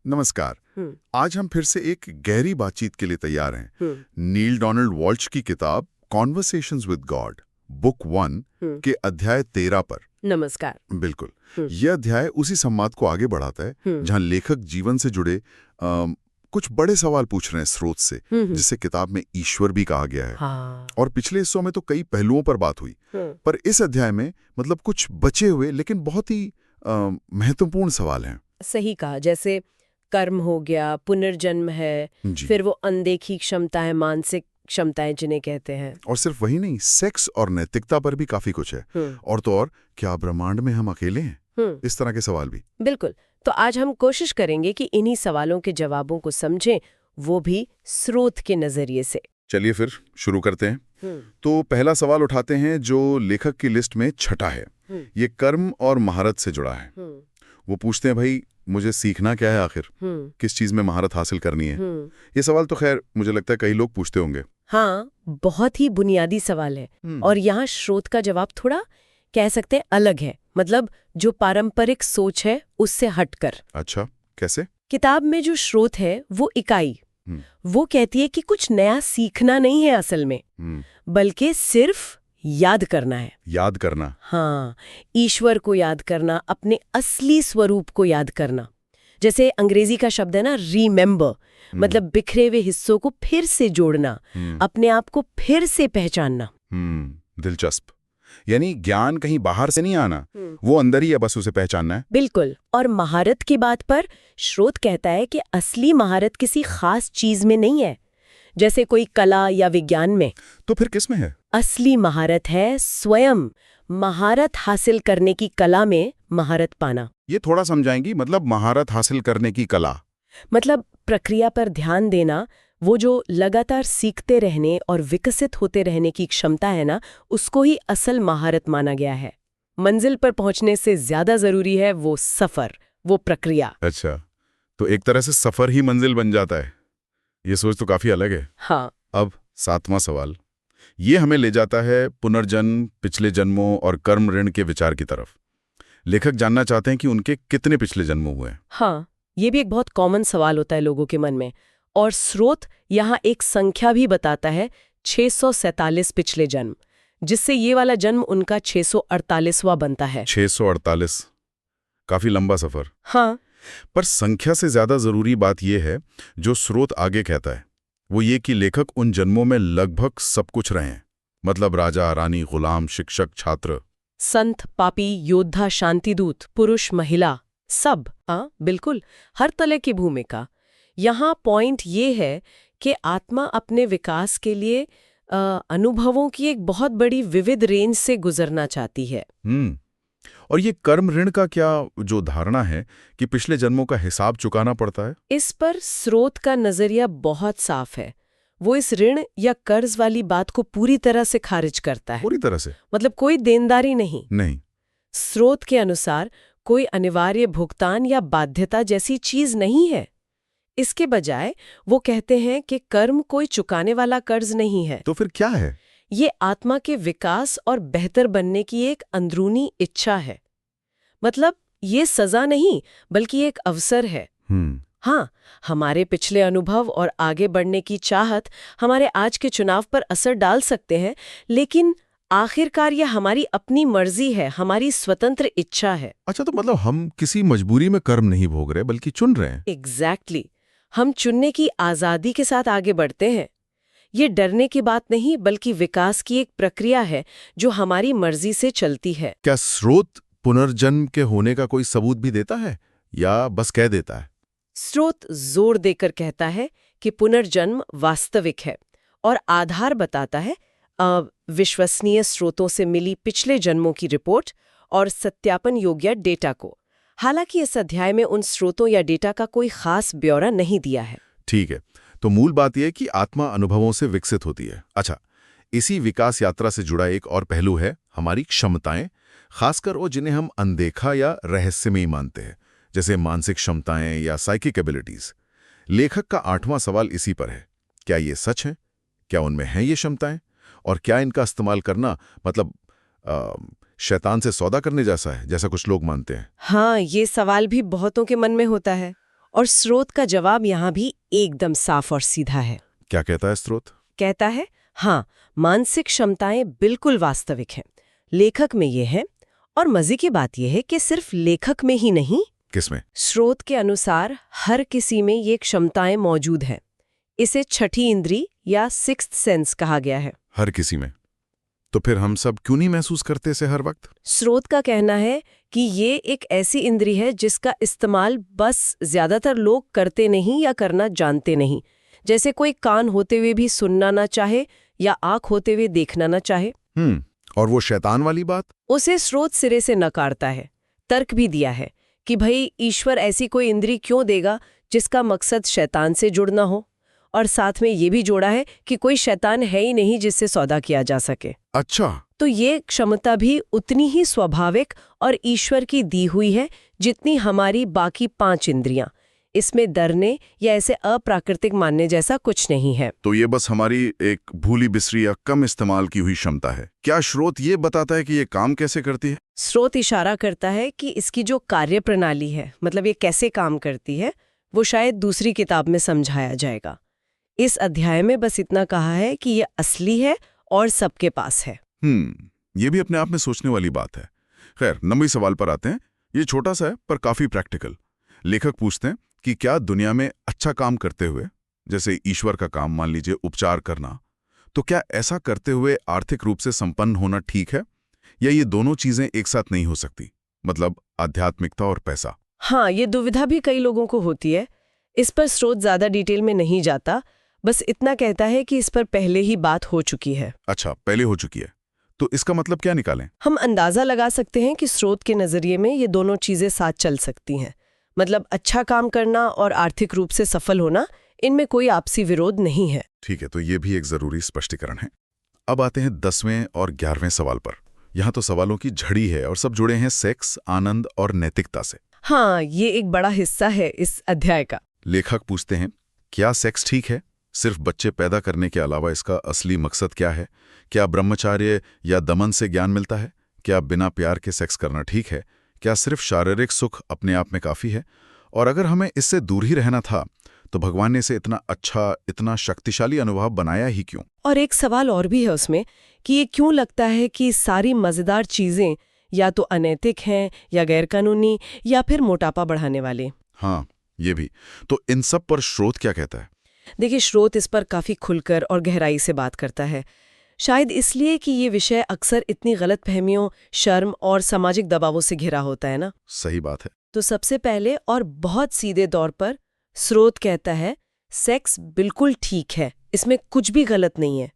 नमस्कार। आज हम फिर से एक गहरी बातचीत के लिए तैयार हैं। नील डोनाल्ड वॉल्श की किताब कॉन्वर्सेशंस विद गॉड बुक 1 के अध्याय 13 पर। नमस्कार। बिल्कुल। यह अध्याय उसी संवाद को आगे बढ़ाता है जहां लेखक जीवन से जुड़े कुछ बड़े सवाल पूछ रहे हैं स्रोत से, जिसे किताब में ईश्वर भी कहा गया है। हाँ। और पिछले हिस्सों में तो कई पहलुओं पर बात हुई, पर इस अध्याय में मतलब कुछ बचे हुए लेकिन बहुत ही महत्वपूर्ण सवाल हैं। सही कहा, जैसे कर्म हो गया, पुनर्जन्म है, फिर वो अनदेखी क्षमताएं, मानसिक क्षमताएं जिन्हें कहते हैं। और सिर्फ वही नहीं, सेक्स और नैतिकता पर भी काफी कुछ है। और तो और, क्या ब्रह्मांड में हम अकेले हैं? इस तरह के सवाल भी। बिल्कुल। तो आज हम कोशिश करेंगे कि इन्हीं सवालों के जवाबों को समझें, वो भी स्रोत के नजरिए से। चलिए फिर शुरू करते हैं। तो पहला सवाल उठाते हैं जो लेखक की लिस्ट में छठा है। ये कर्म और महारत से जुड़ा है। वो पूछते हैं, भाई मुझे सीखना क्या है आखिर, किस चीज में महारत हासिल करनी है? ये सवाल तो खैर मुझे लगता है कई लोग पूछते होंगे। हाँ, बहुत ही बुनियादी सवाल है। और यहाँ स्रोत का जवाब थोड़ा कह सकते हैं अलग है, मतलब जो पारंपरिक सोच है उससे हटकर। अच्छा, कैसे? किताब में जो स्रोत है वो इकाई वो कहती है कि कुछ नया सीखना नहीं है असल में, बल्कि सिर्फ याद करना है। याद करना? हाँ, ईश्वर को याद करना, अपने असली स्वरूप को याद करना। जैसे अंग्रेजी का शब्द है ना, रीमेंबर, मतलब बिखरे हुए हिस्सों को फिर से जोड़ना, अपने आप को फिर से पहचानना। दिलचस्प। यानी ज्ञान कहीं बाहर से नहीं आना, वो अंदर ही है, बस उसे पहचानना है। बिल्कुल। और महारत की बात पर स्रोत कहता है कि असली महारत किसी खास चीज में नहीं है, जैसे कोई कला या विज्ञान में। तो फिर किस में है? असली महारत है स्वयं महारत हासिल करने की कला में महारत पाना। ये थोड़ा समझाएंगी? मतलब महारत हासिल करने की कला मतलब प्रक्रिया पर ध्यान देना, वो जो लगातार सीखते रहने और विकसित होते रहने की क्षमता है ना, उसको ही असल महारत माना गया है। मंजिल पर पहुंचने से ज्यादा जरूरी है वो सफर, वो प्रक्रिया। अच्छा, तो एक तरह से सफर ही मंजिल बन जाता है। ये सोच तो काफी अलग है। हाँ। अब 7वां सवाल, ये हमें ले जाता है पुनर्जन्म, पिछले जन्मों और कर्म ऋण के विचार की तरफ। लेखक जानना चाहते हैं कि उनके कितने पिछले जन्म हुए हैं। हाँ, ये भी एक बहुत कॉमन सवाल होता है लोगों के मन में, और स्रोत यहाँ एक संख्या भी बताता है, 647 पिछले जन्म, जिससे ये वाला जन्म उनका 648वां बनता है। 648, काफी लंबा सफर। हाँ। पर संख्या से ज्यादा जरूरी बात यह है जो स्रोत आगे कहता है, वो ये कि लेखक उन जन्मों में लगभग सब कुछ रहे हैं। मतलब राजा, रानी, गुलाम, शिक्षक, छात्र, संत, पापी, योद्धा, शांतिदूत, पुरुष, महिला, सब। हाँ, बिल्कुल, हर तरह की भूमिका। यहाँ पॉइंट ये है कि आत्मा अपने विकास के लिए अनुभवों की एक बहुत बड़ी विविध रेंज से गुजरना चाहती है। और ये कर्म ऋण का क्या जो धारणा है कि पिछले जन्मों का हिसाब चुकाना पड़ता है, इस पर स्रोत का नजरिया बहुत साफ है। वो इस ऋण या कर्ज वाली बात को पूरी तरह से खारिज करता है। पूरी तरह से? मतलब कोई देनदारी नहीं। स्रोत के अनुसार कोई अनिवार्य भुगतान या बाध्यता जैसी चीज नहीं है। इसके बजाय वो कहते हैं कि कर्म कोई चुकाने वाला कर्ज नहीं है। तो फिर क्या है? ये आत्मा के विकास और बेहतर बनने की एक अंदरूनी इच्छा है। मतलब ये सजा नहीं, बल्कि एक अवसर है। हाँ, हमारे पिछले अनुभव और आगे बढ़ने की चाहत हमारे आज के चुनाव पर असर डाल सकते हैं, लेकिन आखिरकार ये हमारी अपनी मर्जी है, हमारी स्वतंत्र इच्छा है। अच्छा, तो मतलब हम किसी मजबूरी में कर्म नहीं भोग रहे, बल्कि चुन रहे हैं। एग्जैक्टली। हम चुनने की आजादी के साथ आगे बढ़ते हैं। ये डरने की बात नहीं, बल्कि विकास की एक प्रक्रिया है जो हमारी मर्जी से चलती है। क्या स्रोत पुनर्जन्म के होने का कोई सबूत भी देता है या बस कह देता है? स्रोत जोर देकर कहता है कि पुनर्जन्म वास्तविक है और आधार बताता है विश्वसनीय स्रोतों से मिली पिछले जन्मों की रिपोर्ट और सत्यापन योग्य डेटा को। हालांकि इस अध्याय में उन स्रोतों या डेटा का कोई खास ब्यौरा नहीं दिया है। ठीक है, तो मूल बात यह है कि आत्मा अनुभवों से विकसित होती है। अच्छा, इसी विकास यात्रा से जुड़ा एक और पहलू है हमारी क्षमताएं, खासकर वो जिन्हें हम अनदेखा या रहस्यमयी मानते हैं, जैसे मानसिक क्षमताएं या साइकिक एबिलिटीज। लेखक का 8वां सवाल इसी पर है। क्या ये सच है? क्या उनमें हैं ये क्षमताएं? और क्या इनका इस्तेमाल करना मतलब शैतान से सौदा करने जैसा है, जैसा कुछ लोग मानते हैं? हाँ, ये सवाल भी बहुतों के मन में होता है। और स्रोत का जवाब यहाँ भी एकदम साफ और सीधा है। क्या कहता है स्रोत? कहता है, हाँ, मानसिक क्षमताएं बिल्कुल वास्तविक हैं, लेखक में ये है। और मजे की बात यह है कि सिर्फ लेखक में ही नहीं, किसमें? स्रोत के अनुसार हर किसी में ये क्षमताएं मौजूद हैं। इसे छठी इंद्री या सिक्स्थ सेंस कहा गया है। हर किसी में? तो फिर हम सब क्यों नहीं महसूस करते इसे हर वक्त? स्रोत का कहना है कि ये एक ऐसी इंद्री है जिसका इस्तेमाल बस ज्यादातर लोग करते नहीं या करना जानते नहीं। जैसे कोई कान होते हुए भी सुनना ना चाहे या आंख होते हुए देखना ना चाहे। और वो शैतान वाली बात? उसे स्रोत सिरे से नकारता है। तर्क भी दिया है कि भाई ईश्वर ऐसी कोई इंद्री क्यों देगा जिसका मकसद शैतान से जुड़ना हो, और साथ में ये भी जोड़ा है कि कोई शैतान है ही नहीं जिससे सौदा किया जा सके। अच्छा, तो ये क्षमता भी उतनी ही स्वाभाविक और ईश्वर की दी हुई है जितनी हमारी बाकी 5 इंद्रियां। इसमें डरने या ऐसे अप्राकृतिक मानने जैसा कुछ नहीं है। तो ये बस हमारी एक भूली बिसरी या कम इस्तेमाल की हुई क्षमता है। क्या स्रोत ये बताता है कि ये काम कैसे करती है? स्रोत इशारा करता है कि इसकी जो कार्य प्रणाली है, मतलब ये कैसे काम करती है, वो शायद दूसरी किताब में समझाया जाएगा। इस अध्याय में बस इतना कहा है कि ये असली है और सबके पास है। ये भी अपने आप में सोचने वाली बात है। खैर, 9वें सवाल पर आते हैं। ये छोटा सा है पर काफी प्रैक्टिकल। लेखक पूछते हैं कि क्या दुनिया में अच्छा काम करते हुए, जैसे ईश्वर का काम मान लीजिए उपचार करना, तो क्या ऐसा करते हुए आर्थिक रूप से संपन्न होना ठीक है, या ये दोनों चीजें एक साथ नहीं हो सकती, मतलब आध्यात्मिकता और पैसा? हाँ, ये दुविधा भी कई लोगों को होती है। इस पर स्रोत ज्यादा डिटेल में नहीं जाता, बस इतना कहता है कि इस पर पहले ही बात हो चुकी है। अच्छा, पहले हो चुकी है। तो इसका मतलब क्या निकालें? हम अंदाजा लगा सकते हैं कि स्रोत के नजरिए में ये दोनों चीजें साथ चल सकती हैं। मतलब अच्छा काम करना और आर्थिक रूप से सफल होना, इनमें कोई आपसी विरोध नहीं है। ठीक है, तो ये भी एक जरूरी स्पष्टीकरण है। अब आते हैं 10वें और 11वें सवाल पर। यहाँ तो सवालों की झड़ी है और सब जुड़े हैं सेक्स, आनंद और नैतिकता से। हाँ, ये एक बड़ा हिस्सा है इस अध्याय का। लेखक पूछते हैं, क्या सेक्स ठीक है? सिर्फ बच्चे पैदा करने के अलावा इसका असली मकसद क्या है? क्या ब्रह्मचार्य या दमन से ज्ञान मिलता है? क्या बिना प्यार के सेक्स करना ठीक है? क्या सिर्फ शारीरिक सुख अपने आप में काफी है? और अगर हमें इससे दूर ही रहना था, तो भगवान ने इसे इतना अच्छा, इतना शक्तिशाली अनुभव बनाया ही क्यों? और एक सवाल और भी है उसमें कि ये क्यों लगता है कि सारी मजेदार चीजें या तो अनैतिक हैं या गैरकानूनी या फिर मोटापा बढ़ाने वाले। हाँ, ये भी। तो इन सब पर स्रोत क्या कहता है? देखिए, स्रोत इस पर काफी खुलकर और गहराई से बात करता है। शायद इसलिए कि ये विषय अक्सर इतनी गलतफहमियों, शर्म और सामाजिक दबावों से घिरा होता है ना। सही बात है। तो सबसे पहले और बहुत सीधे तौर पर स्रोत कहता है, सेक्स बिल्कुल ठीक है, इसमें कुछ भी गलत नहीं है।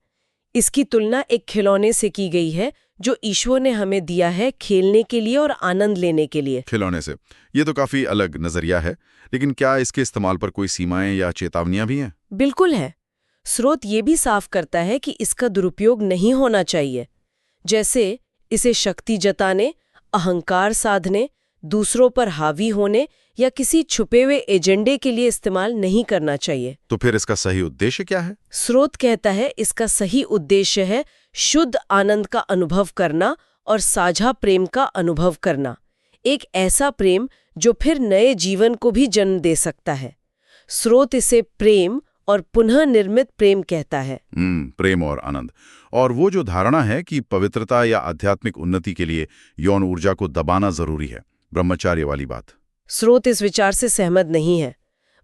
इसकी तुलना एक खिलौने से की गई है जो ईश्वर ने हमें दिया है खेलने के लिए और आनंद लेने के लिए। खिलौने से, ये तो काफी अलग नजरिया है। लेकिन क्या इसके इस्तेमाल पर कोई सीमाएं या चेतावनियां भी हैं? बिल्कुल है। स्रोत ये भी साफ करता है कि इसका दुरुपयोग नहीं होना चाहिए, जैसे इसे शक्ति जताने, अहंकार साधने, दूसरों पर हावी होने या किसी छुपे हुए एजेंडे के लिए इस्तेमाल नहीं करना चाहिए। तो फिर इसका सही उद्देश्य क्या है? स्रोत कहता है इसका सही उद्देश्य है शुद्ध आनंद का अनुभव करना और साझा प्रेम का अनुभव करना। एक ऐसा प्रेम जो फिर नए जीवन को भी जन्म दे सकता है। स्रोत इसे प्रेम और पुनः निर्मित प्रेम कहता है। प्रेम और आनंद। और वो जो धारणा है कि पवित्रता या आध्यात्मिक उन्नति के लिए यौन ऊर्जा को दबाना जरूरी है, ब्रह्मचार्य वाली बात। स्रोत इस विचार से सहमत नहीं है।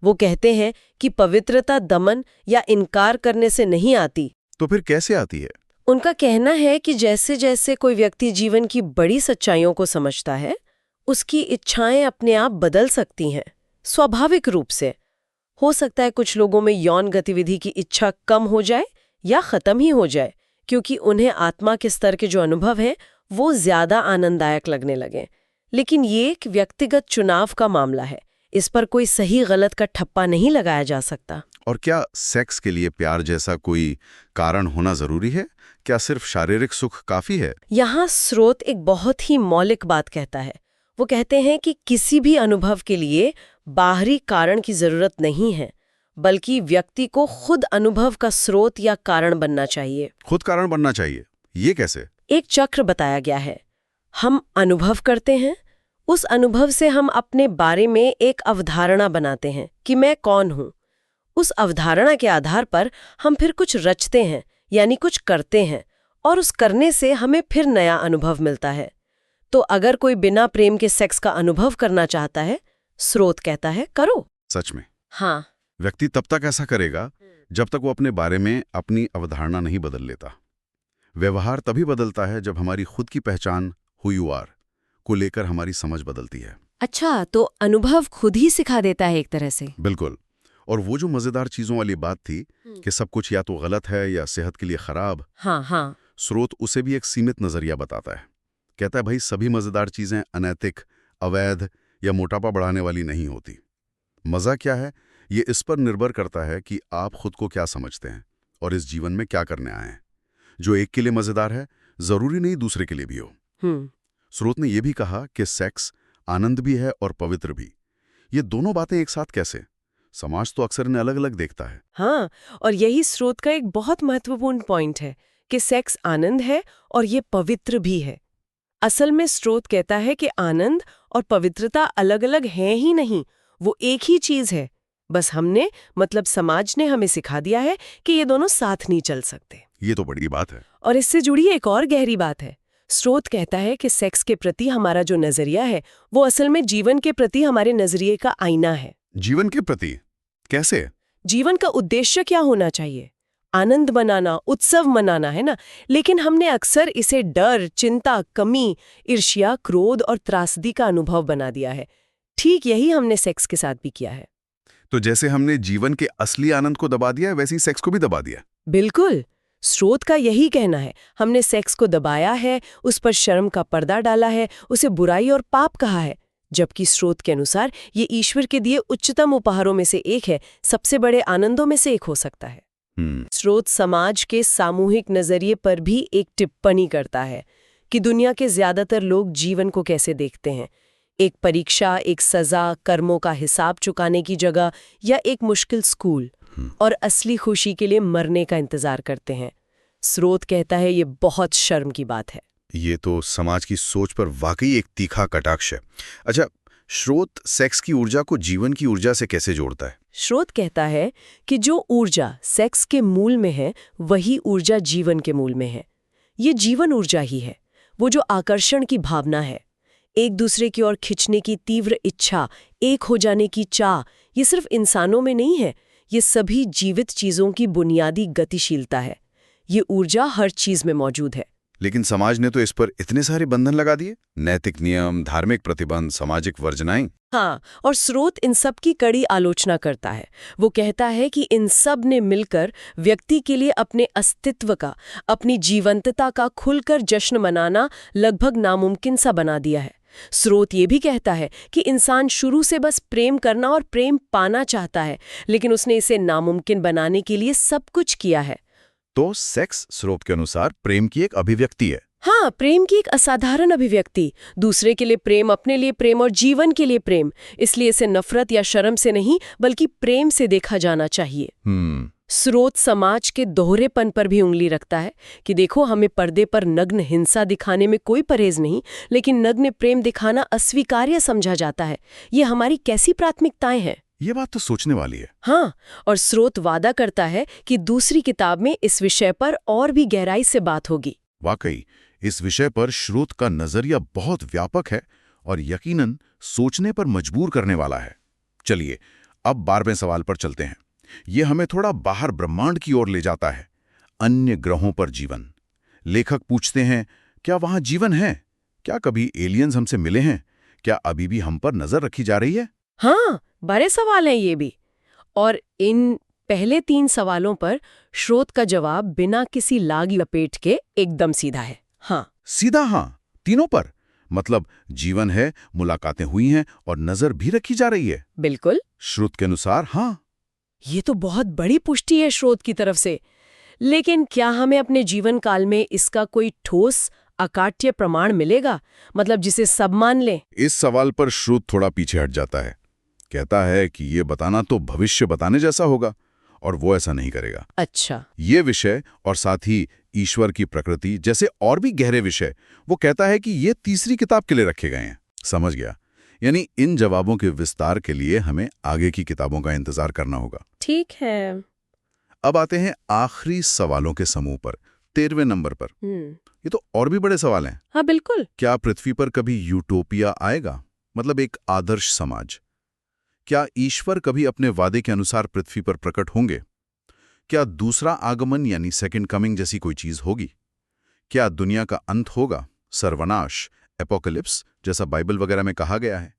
वो कहते हैं कि पवित्रता दमन या इनकार करने से नहीं आती। तो फिर कैसे आती है? उनका कहना है कि जैसे जैसे कोई व्यक्ति जीवन की बड़ी सच्चाइयों को समझता है, उसकी इच्छाएं अपने आप बदल सकती हैं, स्वाभाविक रूप से। हो सकता है कुछ लोगों में यौन गतिविधि की इच्छा कम हो जाए या खत्म ही हो जाए, क्योंकि उन्हें आत्मा के स्तर के जो अनुभव हैं वो ज्यादा आनंददायक लगने लगे। लेकिन ये एक व्यक्तिगत चुनाव का मामला है, इस पर कोई सही गलत का ठप्पा नहीं लगाया जा सकता। और क्या सेक्स के लिए प्यार जैसा कोई कारण होना जरूरी है? क्या सिर्फ शारीरिक सुख काफी है? यहाँ स्रोत एक बहुत ही मौलिक बात कहता है। वो कहते हैं कि किसी भी अनुभव के लिए बाहरी कारण की जरूरत नहीं है, बल्कि व्यक्ति को खुद अनुभव का स्रोत या कारण बनना चाहिए। खुद कारण बनना चाहिए? ये कैसे? एक चक्र बताया गया है। हम अनुभव करते हैं, उस अनुभव से हम अपने बारे में एक अवधारणा बनाते हैं कि मैं कौन हूं। उस अवधारणा के आधार पर हम फिर कुछ रचते हैं, यानी कुछ करते हैं, और उस करने से हमें फिर नया अनुभव मिलता है। तो अगर कोई बिना प्रेम के सेक्स का अनुभव करना चाहता है, स्रोत कहता है करो। सच में हाँ, व्यक्ति तब तक ऐसा करेगा जब तक वो अपने बारे में अपनी अवधारणा नहीं बदल लेता। व्यवहार तभी बदलता है जब हमारी खुद की पहचान हु यू आर को लेकर हमारी समझ बदलती है। अच्छा, तो अनुभव खुद ही सिखा देता है एक तरह से। बिल्कुल। और वो जो मजेदार चीजों वाली बात थी कि सब कुछ या तो गलत है या सेहत के लिए खराब, हाँ हाँ, स्रोत उसे भी एक सीमित नजरिया बताता है। कहता है भाई सभी मजेदार चीजें अनैतिक, अवैध या मोटापा बढ़ाने वाली नहीं होती। मजा क्या है, ये इस पर निर्भर करता है कि आप खुद को क्या समझते हैं और इस जीवन में क्या करने आए हैं। जो एक के लिए मजेदार है, जरूरी नहीं दूसरे के लिए भी हो। स्रोत ने यह भी कहा कि सेक्स आनंद भी है और पवित्र भी। ये दोनों बातें एक साथ कैसे? समाज तो अक्सर इन्हें अलग अलग देखता है। हाँ, और यही स्रोत का एक बहुत महत्वपूर्ण पॉइंट है कि सेक्स आनंद है और ये पवित्र भी है। असल में स्रोत कहता है कि आनंद और पवित्रता अलग अलग हैं ही नहीं, वो एक ही चीज है। बस हमने, मतलब समाज ने हमें सिखा दिया है कि ये दोनों साथ नहीं चल सकते। ये तो बड़ी बात है। और इससे जुड़ी एक और गहरी बात है। स्रोत कहता है कि सेक्स के प्रति हमारा जो नजरिया है वो असल में जीवन के प्रति हमारे नजरिए का आईना है। जीवन के प्रति कैसे? जीवन का उद्देश्य क्या होना चाहिए? आनंद मनाना, उत्सव मनाना, है ना? लेकिन हमने अक्सर इसे डर, चिंता, कमी, ईर्ष्या, क्रोध और त्रासदी का अनुभव बना दिया है। ठीक यही हमने सेक्स के साथ भी किया है। तो जैसे हमने जीवन के असली आनंद को दबा दिया है, वैसे ही सेक्स को भी दबा दिया। बिल्कुल, स्रोत का यही कहना है। हमने सेक्स को दबाया है, उस पर शर्म का पर्दा डाला है, उसे बुराई और पाप कहा है। जबकि स्रोत के अनुसार ये ईश्वर के दिए उच्चतम उपहारों में से एक है, सबसे बड़े आनंदों में से एक हो सकता है। स्रोत समाज के सामूहिक नजरिए पर भी एक टिप्पणी करता है कि दुनिया के ज्यादातर लोग जीवन को कैसे देखते हैं। एक परीक्षा, एक सजा, कर्मों का हिसाब चुकाने की जगह, या एक मुश्किल स्कूल, और असली खुशी के लिए मरने का इंतजार करते हैं। स्रोत कहता है ये बहुत शर्म की बात है। ये तो समाज की सोच पर वाकई एक तीखा कटाक्ष है। अच्छा, स्रोत सेक्स की ऊर्जा को जीवन की ऊर्जा से कैसे जोड़ता है? स्रोत कहता है कि जो ऊर्जा सेक्स के मूल में है, वही ऊर्जा जीवन के मूल में है। ये जीवन ऊर्जा ही है, वो जो आकर्षण की भावना है, एक दूसरे की ओर खिंचने की तीव्र इच्छा, एक हो जाने की चाह, ये सिर्फ इंसानों में नहीं है, ये सभी जीवित चीजों की बुनियादी गतिशीलता है। ये ऊर्जा हर चीज में मौजूद है। लेकिन समाज ने तो इस पर इतने सारे बंधन लगा दिए, नैतिक नियम, धार्मिक प्रतिबंध, सामाजिक वर्जनाएं। हाँ, और स्रोत इन सब की कड़ी आलोचना करता है। वो कहता है कि इन सब ने मिलकर व्यक्ति के लिए अपने अस्तित्व का, अपनी जीवंतता का खुलकर जश्न मनाना लगभग नामुमकिन सा बना दिया है। स्रोत ये भी कहता है कि इंसान शुरू से बस प्रेम करना और प्रेम पाना चाहता है, लेकिन उसने इसे नामुमकिन बनाने के लिए सब कुछ किया है। तो सेक्स स्रोत के अनुसार प्रेम की एक अभिव्यक्ति है। हाँ, प्रेम की एक असाधारण अभिव्यक्ति। दूसरे के लिए प्रेम, अपने लिए प्रेम और जीवन के लिए प्रेम। इसलिए इसे नफरत या शर्म से नहीं, बल्कि प्रेम से देखा जाना चाहिए। स्रोत समाज के दोहरेपन पर भी उंगली रखता है कि देखो, हमें पर्दे पर नग्न हिंसा दिखाने में कोई परहेज नहीं, लेकिन नग्न प्रेम दिखाना अस्वीकार्य समझा जाता है। ये हमारी कैसी प्राथमिकताएं हैं? ये बात तो सोचने वाली है। हाँ, और स्रोत वादा करता है कि दूसरी किताब में इस विषय पर और भी गहराई से बात होगी। वाकई इस विषय पर स्रोत का नजरिया बहुत व्यापक है और यकीनन सोचने पर मजबूर करने वाला है। चलिए अब 12वें सवाल पर चलते हैं। ये हमें थोड़ा बाहर ब्रह्मांड की ओर ले जाता है। अन्य ग्रहों पर जीवन। लेखक पूछते हैं, क्या वहां जीवन है? क्या कभी एलियंस हमसे मिले हैं? क्या अभी भी हम पर नजर रखी जा रही है? हाँ, बड़े सवाल हैं ये भी। और इन पहले 3 सवालों पर स्रोत का जवाब बिना किसी लाग लपेट के एकदम सीधा है। हाँ, सीधा हाँ, तीनों पर। मतलब जीवन है, मुलाकातें हुई हैं और नजर भी रखी जा रही है। बिल्कुल। स्रोत के अनुसार हाँ। ये तो बहुत बड़ी पुष्टि है स्रोत की तरफ से। लेकिन क्या हमें अपने जीवन काल में इसका कोई ठोस, अकाट्य प्रमाण मिलेगा? मतलब जिसे सब मान लें? इस सवाल पर स्रोत थोड़ा पीछे हट जाता है। कहता है कि ये बताना तो भविष्य बताने जैसा होगा और वो ऐसा नहीं करेगा। अच्छा। ये विषय और साथ ही ईश्वर की प्रकृति जैसे और भी गहरे विषय वो कहता है कि ये तीसरी किताब के लिए रखे गए हैं। समझ गया। यानी इन जवाबों के विस्तार के लिए हमें आगे की किताबों का इंतजार करना होगा। ठीक है। अब आते हैं आखिरी सवालों के समूह पर, 13वें नंबर पर। ये तो और भी बड़े सवाल हैं। हाँ बिल्कुल। क्या पृथ्वी पर कभी यूटोपिया आएगा, मतलब एक आदर्श समाज? क्या ईश्वर कभी अपने वादे के अनुसार पृथ्वी पर प्रकट होंगे? क्या दूसरा आगमन यानी सेकंड कमिंग जैसी कोई चीज होगी? क्या दुनिया का अंत होगा, सर्वनाश, एपोकलिप्स, जैसा बाइबल वगैरह में कहा गया है?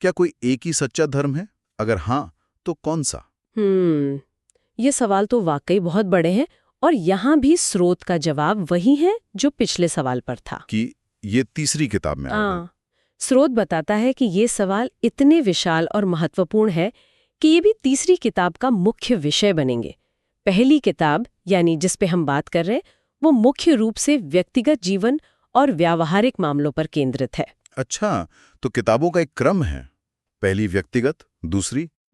क्या कोई एक ही सच्चा धर्म है? अगर हाँ, तो कौन सा? ये सवाल तो वाकई बहुत बड़े हैं, और यहाँ भी स्रोत का जवाब वही है जो पिछले सवाल पर था कि ये तीसरी किताब में आएगा। स्रोत बताता है कि ये सवाल इतने विशाल और महत्वपूर्ण है कि ये भी तीसरी किताब का मुख्य विषय बनेंगे। पहली किताब, यानी जिस पे हम बात कर रहे हैं, वो मुख्य रूप से व्यक्तिगत जीवन और व्यावहारिक मामलों पर केंद्रित है। अच्छा, तो किताबों का एक क्रम है। पहली व्यक्तिगत,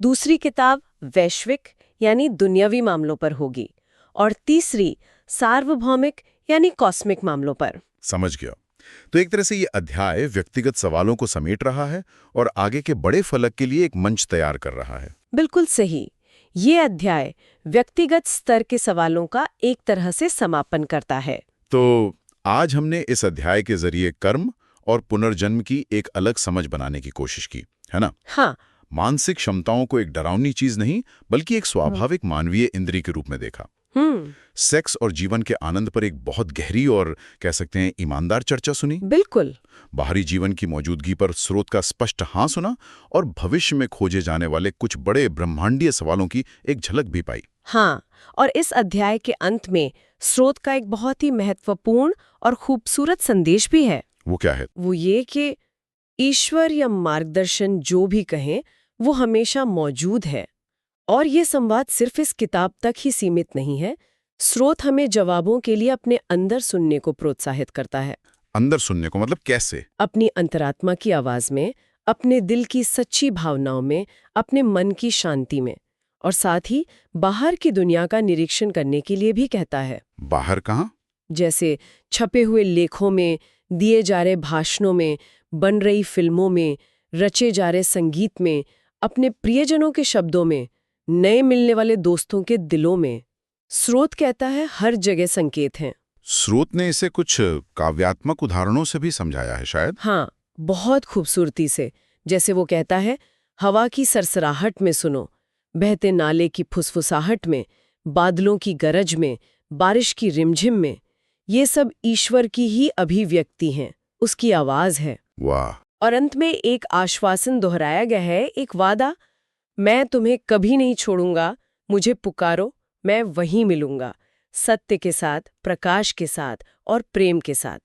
दूसरी किताब वैश्विक यानी दुनियावी मामलों पर होगी, और तीसरी सार्वभौमिक यानी कॉस्मिक मामलों पर। समझ गया। तो एक तरह से ये अध्याय व्यक्तिगत सवालों को समेट रहा है और आगे के बड़े फलक के लिए एक मंच तैयार कर रहा है। बिल्कुल सही। ये अध्याय व्यक्तिगत स्तर के सवालों का एक तरह से समापन करता है। तो आज हमने इस अध्याय के जरिए कर्म और पुनर्जन्म की एक अलग समझ बनाने की कोशिश की, है ना? हाँ। मानसिक क्षमताओं को एक डरावनी चीज नहीं, बल्कि एक स्वाभाविक मानवीय इंद्रिय के रूप में देखा। सेक्स और जीवन के आनंद पर एक बहुत गहरी और कह सकते हैं ईमानदार चर्चा सुनी। बिल्कुल। बाहरी जीवन की मौजूदगी पर स्रोत का स्पष्ट हाँ सुना, और भविष्य में खोजे जाने वाले कुछ बड़े ब्रह्मांडीय सवालों की एक झलक भी पाई। हाँ, और इस अध्याय के अंत में स्रोत का एक बहुत ही महत्वपूर्ण और खूबसूरत संदेश भी है। वो क्या है? वो ये कि ईश्वर या मार्गदर्शन जो भी कहें, वो हमेशा मौजूद है, और ये संवाद सिर्फ इस किताब तक ही सीमित नहीं है। स्रोत हमें जवाबों के लिए अपने अंदर सुनने को प्रोत्साहित करता है। अंदर सुनने को मतलब कैसे? अपनी अंतरात्मा की आवाज में, अपने दिल की सच्ची भावनाओं में, अपने मन की शांति में, और साथ ही बाहर की दुनिया का निरीक्षण करने के लिए भी कहता है। बाहर कहाँ? जैसे छपे हुए लेखों में, दिए जा रहे भाषणों में, बन रही फिल्मों में, रचे जा रहे संगीत में, अपने प्रियजनों के शब्दों में, नए मिलने वाले दोस्तों के दिलों में। स्रोत कहता है हर जगह संकेत हैं। स्रोत ने इसे कुछ काव्यात्मक उदाहरणों से भी समझाया है शायद। हाँ, बहुत खूबसूरती से। जैसे वो कहता है, हवा की सरसराहट में सुनो, बहते नाले की फुसफुसाहट में, बादलों की गरज में, बारिश की रिमझिम में। ये सब ईश्वर की ही अभिव्यक्ति हैं, उसकी आवाज है। वाह। और अंत में एक आश्वासन दोहराया गया है, एक वादा, मैं तुम्हें कभी नहीं छोड़ूंगा, मुझे पुकारो, मैं वहीं मिलूंगा, सत्य के साथ, प्रकाश के साथ और प्रेम के साथ।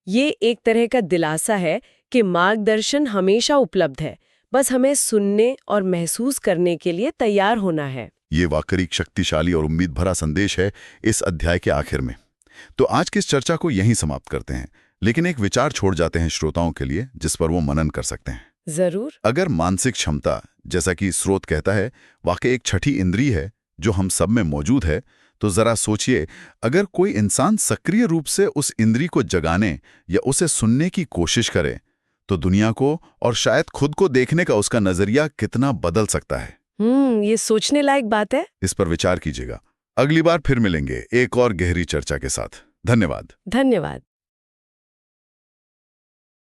ये एक तरह का दिलासा है कि मार्गदर्शन हमेशा उपलब्ध है, बस हमें सुनने और महसूस करने के लिए तैयार होना है। ये वाकई शक्तिशाली और उम्मीद भरा संदेश है इस अध्याय के आखिर में। तो आज की इस चर्चा को यहीं समाप्त करते हैं, लेकिन एक विचार छोड़ जाते हैं श्रोताओं के लिए जिस पर वो मनन कर सकते हैं। जरूर। अगर मानसिक क्षमता, जैसा कि स्रोत कहता है, वाकई एक छठी इंद्रिय है जो हम सब में मौजूद है, तो जरा सोचिए, अगर कोई इंसान सक्रिय रूप से उस इंद्रिय को जगाने या उसे सुनने की कोशिश करे, तो दुनिया को और शायद खुद को देखने का उसका नजरिया कितना बदल सकता है। ये सोचने लायक बात है। इस पर विचार कीजिएगा। अगली बार फिर मिलेंगे एक और गहरी चर्चा के साथ। धन्यवाद। धन्यवाद।